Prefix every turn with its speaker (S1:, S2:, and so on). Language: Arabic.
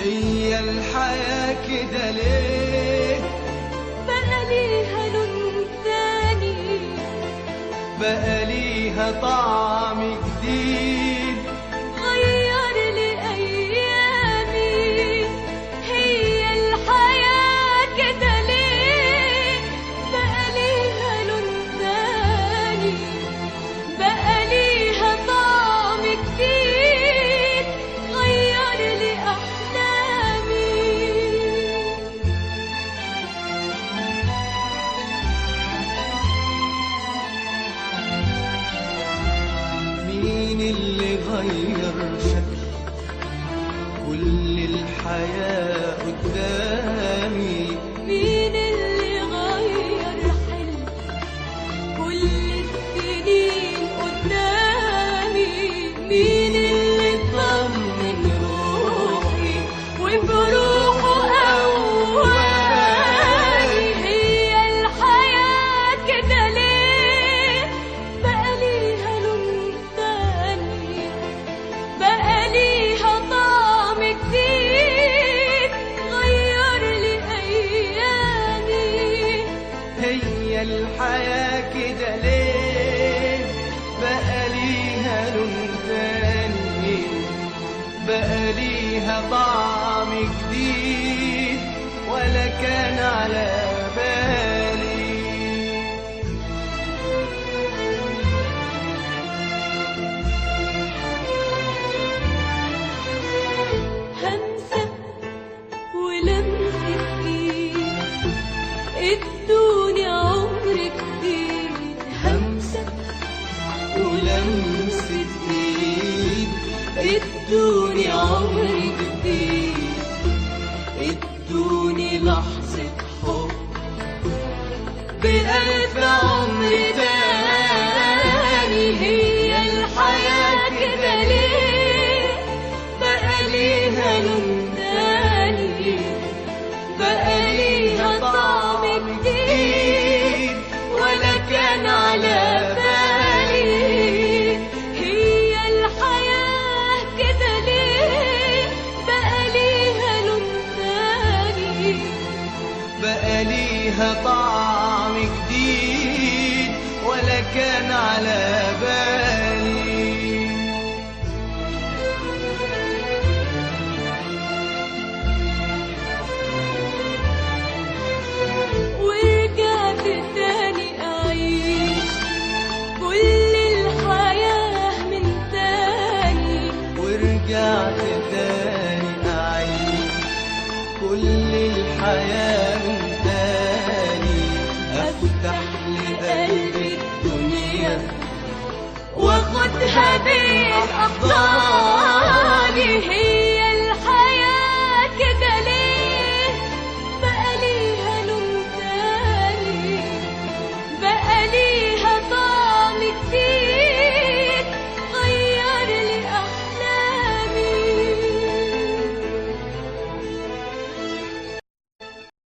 S1: هي الحياة كده ليه
S2: بقى ليها لون تاني،
S1: بقى ليها طعم جديد
S2: غير لي أيامي. هي الحياة كده ليه بقى ليها لون تاني، بقى ليها طعم جديد غير لي أحلامي.
S1: مين اللي غير شكل كل الحياة قدامي؟
S2: مين اللي غير حلم كل السنين قدامي؟ مين اللي طمن روحي وبروحه قواني؟ هي الحياة كده ليه بقى ليها لون تاني، بقى ليها طعم جديد غير لي أيامي.
S1: هي الحياة كده ليه بقى ليها لون تاني، بقى ليها طعم جديد ولا كان على بالي.
S2: همسة ولمسة ايد ادوني عمر جديد. همسة
S1: ولمسة ايد
S2: ادوني عمر جديد، ادوني لحظة حب بألف عمر تاني. هي الحياة كده ليه بقى ليها لون تاني، بقى ليها طعم جديد ولا كان على بالي. هي الحياة كده ليه بقى ليها لون تاني،
S1: بقى ليها طعم جديد ولا كان على بالي.
S2: ورجعت تاني أعيش كل الحياة من تاني.
S1: ورجعت تاني أعيش كل الحياة من تاني، أفتح لقلبي الدنيا
S2: واخدها بين أحضاني. هي الحياة كده ليه بقى ليها لون تاني، بقى ليها